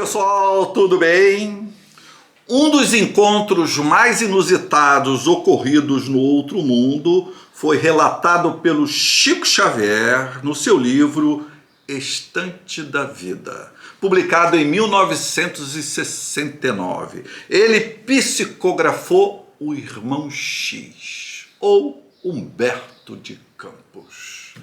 pessoal, tudo bem? Um dos encontros mais inusitados ocorridos no outro mundo foi relatado pelo Chico Xavier no seu livro Estante da Vida, publicado em 1969. Ele psicografou o irmão X, ou Humberto de Campos.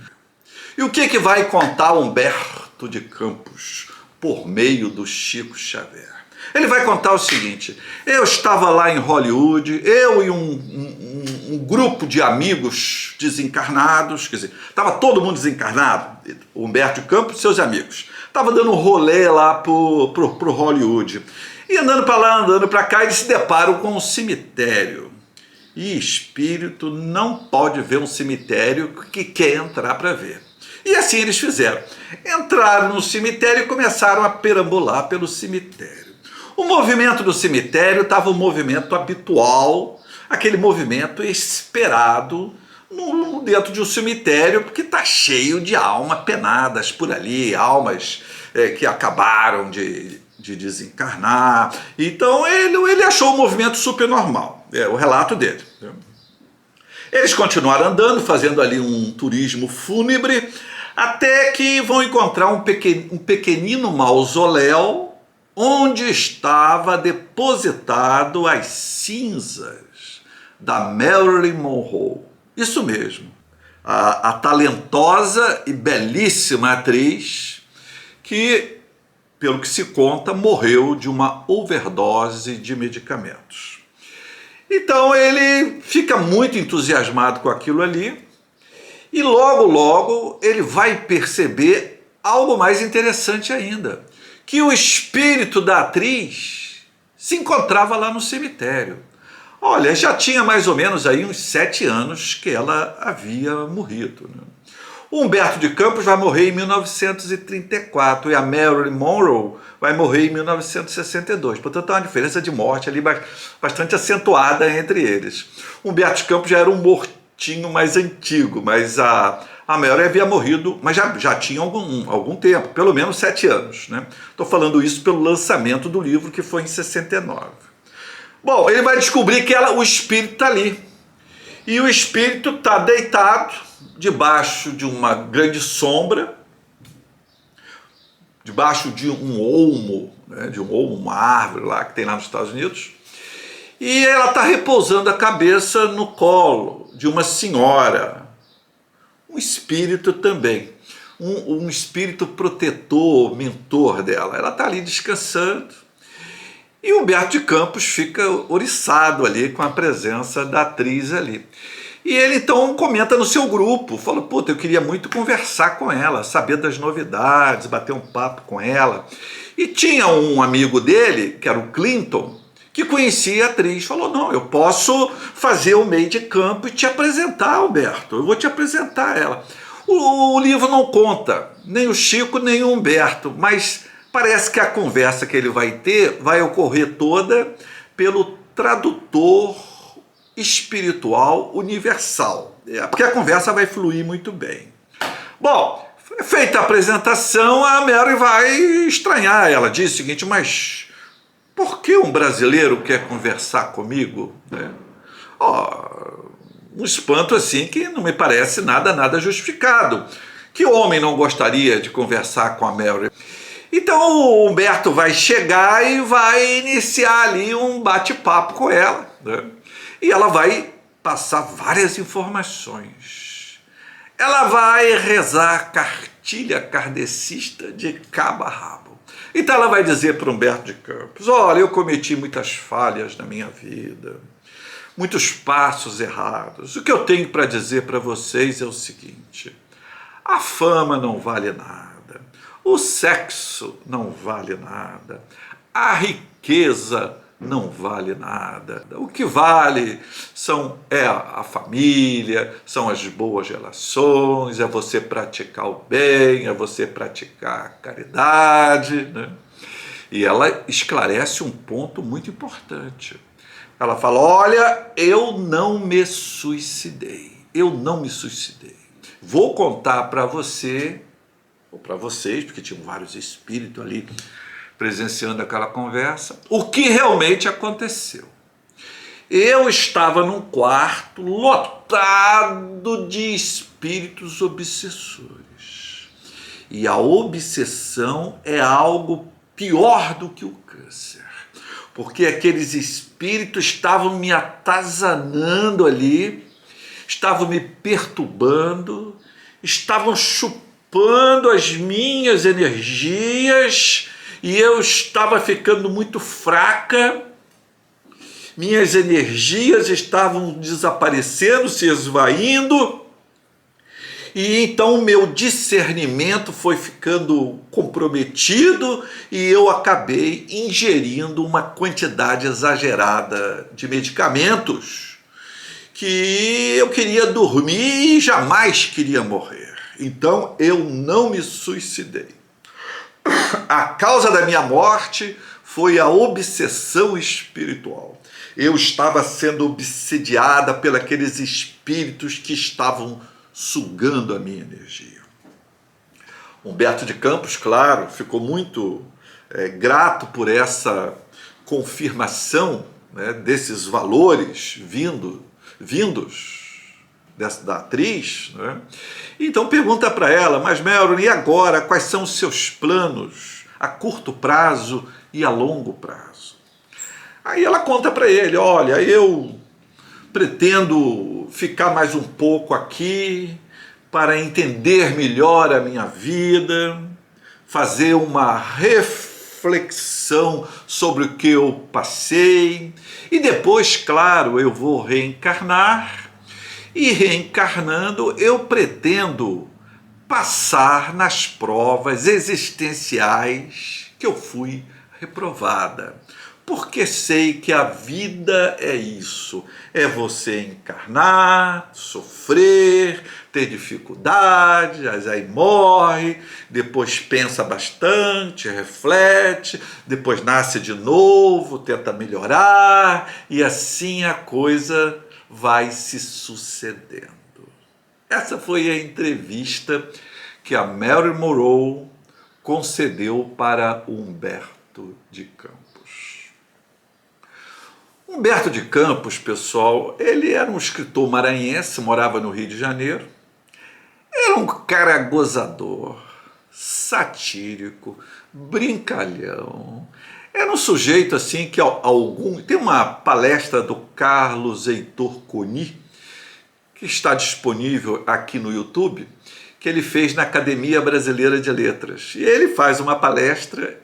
E o que vai contar Humberto de Campos por meio do Chico Xavier? Ele vai contar o seguinte: eu estava lá em Hollywood, eu e um grupo de amigos desencarnados, quer dizer, estava todo mundo desencarnado, o Humberto de Campos e seus amigos. Estava dando um rolê lá pro Hollywood. E andando para lá, andando para cá, eles se deparam com um cemitério. E espírito não pode ver um cemitério que quer entrar para ver. E assim eles fizeram. Entraram no cemitério e começaram a perambular pelo cemitério. O movimento do cemitério estava um movimento habitual, aquele movimento esperado dentro de um cemitério, porque está cheio de almas penadas por ali, almas que acabaram de desencarnar. Então ele achou o movimento super normal, o relato dele. Eles continuaram andando, fazendo ali um turismo fúnebre, até que vão encontrar um pequenino mausoléu onde estava depositado as cinzas da Marilyn Monroe. Isso mesmo, a talentosa e belíssima atriz que, pelo que se conta, morreu de uma overdose de medicamentos. Então ele fica muito entusiasmado com aquilo ali e logo ele vai perceber algo mais interessante ainda, que o espírito da atriz se encontrava lá no cemitério. Olha, já tinha mais ou menos aí uns 7 anos que ela havia morrido, né? O Humberto de Campos vai morrer em 1934 e a Marilyn Monroe vai morrer em 1962. Portanto, há uma diferença de morte ali bastante acentuada entre eles. O Humberto de Campos já era um mortinho mais antigo, mas a Marilyn havia morrido, mas já tinha algum tempo, pelo menos 7 anos, né? Estou falando isso pelo lançamento do livro, que foi em 69. Bom, ele vai descobrir que o espírito está ali. E o espírito está deitado debaixo de uma grande sombra, debaixo de um olmo, né, uma árvore lá que tem lá nos Estados Unidos, e ela está repousando a cabeça no colo de uma senhora, um espírito também, um espírito protetor, mentor dela. Ela está ali descansando, e o Humberto de Campos fica oriçado ali com a presença da atriz ali. E ele então comenta no seu grupo, fala: puta, eu queria muito conversar com ela, saber das novidades, bater um papo com ela. E tinha um amigo dele, que era o Clinton, que conhecia a atriz, falou: não, eu posso fazer o meio de campo e te apresentar, Humberto, eu vou te apresentar ela. O livro não conta, nem o Chico, nem o Humberto, mas parece que a conversa que ele vai ter vai ocorrer toda pelo tradutor espiritual universal, porque a conversa vai fluir muito bem. Bom, feita a apresentação, a Mary vai estranhar. Ela diz o seguinte: mas por que um brasileiro quer conversar comigo? Um espanto assim que não me parece nada justificado. Que homem não gostaria de conversar com a Mary? Então o Humberto vai chegar e vai iniciar ali um bate-papo com ela, né? E ela vai passar várias informações. Ela vai rezar a cartilha kardecista de cabo a rabo. Então ela vai dizer para Humberto de Campos: olha, eu cometi muitas falhas na minha vida, muitos passos errados. O que eu tenho para dizer para vocês é o seguinte: a fama não vale nada, o sexo não vale nada, a riqueza não vale nada. O que vale é a família, são as boas relações, é você praticar o bem, é você praticar a caridade, né? E ela esclarece um ponto muito importante. Ela fala: olha, eu não me suicidei. Vou contar para você, ou para vocês, porque tinham vários espíritos ali presenciando aquela conversa, o que realmente aconteceu. Eu estava num quarto lotado de espíritos obsessores. E a obsessão é algo pior do que o câncer. Porque aqueles espíritos estavam me atazanando ali, estavam me perturbando, estavam chupando as minhas energias e eu estava ficando muito fraca. Minhas energias estavam desaparecendo, se esvaindo, e então o meu discernimento foi ficando comprometido e eu acabei ingerindo uma quantidade exagerada de medicamentos que eu queria dormir e jamais queria morrer. Então eu não me suicidei. A causa da minha morte foi a obsessão espiritual. Eu estava sendo obsediada pelos espíritos que estavam sugando a minha energia. Humberto de Campos, claro, ficou muito grato por essa confirmação, né, desses valores vindos da atriz, né? Então pergunta para ela: mas Melrose, e agora? Quais são os seus planos a curto prazo e a longo prazo? Aí ela conta para ele: olha, eu pretendo ficar mais um pouco aqui para entender melhor a minha vida, fazer uma reflexão sobre o que eu passei e depois, claro, eu vou reencarnar e reencarnando eu pretendo passar nas provas existenciais que eu fui reprovada. Porque sei que a vida é isso, é você encarnar, sofrer, ter dificuldades, aí morre, depois pensa bastante, reflete, depois nasce de novo, tenta melhorar, e assim a coisa vai se sucedendo. Essa foi a entrevista que a Marilyn Monroe concedeu para Humberto de Campos. Humberto de Campos, pessoal, ele era um escritor maranhense, morava no Rio de Janeiro. Era um cara gozador, satírico, brincalhão. Era um sujeito assim que tem uma palestra do Carlos Heitor Coni, que está disponível aqui no YouTube, que ele fez na Academia Brasileira de Letras. E ele faz uma palestra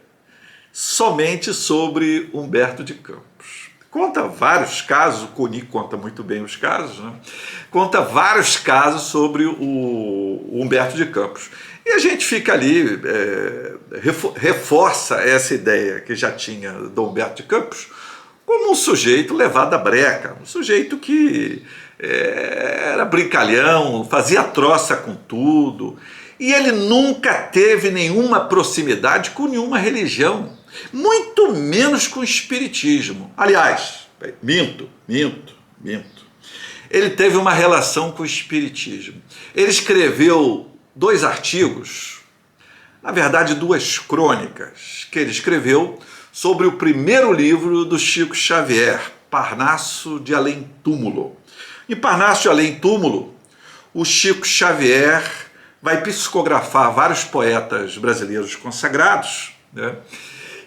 somente sobre Humberto de Campos. Conta vários casos, o Coni conta muito bem os casos, né? Conta vários casos sobre o Humberto de Campos. E a gente fica ali, reforça essa ideia que já tinha do Humberto de Campos como um sujeito levado à breca, um sujeito que era brincalhão, fazia troça com tudo, e ele nunca teve nenhuma proximidade com nenhuma religião, muito menos com o espiritismo. Aliás, minto. Ele teve uma relação com o espiritismo. Ele escreveu 2 artigos, na verdade 2 crônicas, que ele escreveu sobre o primeiro livro do Chico Xavier, Parnaso de Além Túmulo. Em Parnaso de Além Túmulo, o Chico Xavier vai psicografar vários poetas brasileiros consagrados, né?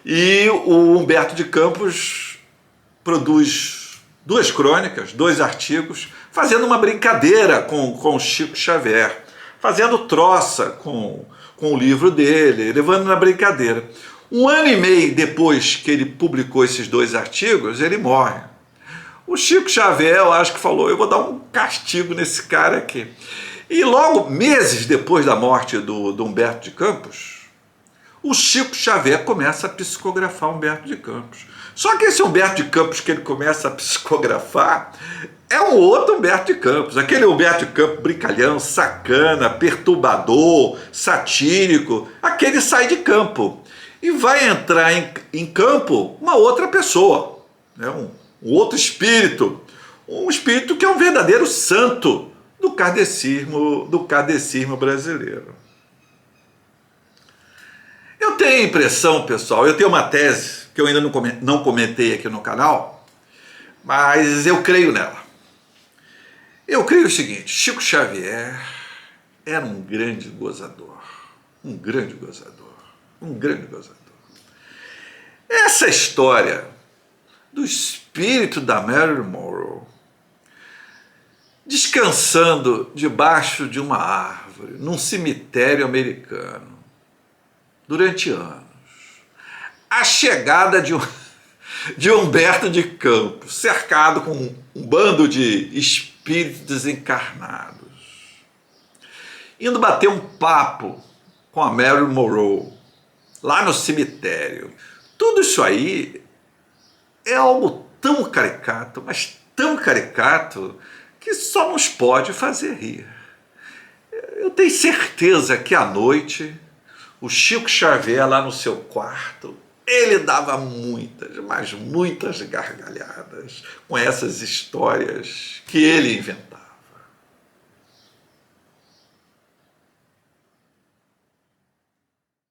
E o Humberto de Campos produz 2 crônicas, 2 artigos, fazendo uma brincadeira com o Chico Xavier, fazendo troça com o livro dele, levando na brincadeira. 1 ano e meio depois que ele publicou esses 2 artigos, ele morre. O Chico Xavier, eu acho que falou: eu vou dar um castigo nesse cara aqui. E logo, meses depois da morte do Humberto de Campos, o Chico Xavier começa a psicografar Humberto de Campos. Só que esse Humberto de Campos que ele começa a psicografar é um outro Humberto de Campos. Aquele Humberto de Campos brincalhão, sacana, perturbador, satírico, aquele sai de campo. E vai entrar em campo uma outra pessoa, né? um outro espírito, um espírito que é um verdadeiro santo do kardecismo brasileiro. Eu tenho a impressão, pessoal, eu tenho uma tese que eu ainda não comentei aqui no canal, mas eu creio nela. Eu creio o seguinte: Chico Xavier era um grande gozador, um grande gozador, um grande gozador. Essa história do espírito da Marilyn Monroe descansando debaixo de uma árvore, num cemitério americano, durante anos. A chegada de Humberto de Campos, cercado com um bando de espíritos desencarnados, indo bater um papo com a Marilyn Monroe, lá no cemitério. Tudo isso aí é algo tão caricato, mas tão caricato, que só nos pode fazer rir. Eu tenho certeza que à noite, o Chico Xavier lá no seu quarto, ele dava muitas, mas muitas gargalhadas com essas histórias que ele inventava.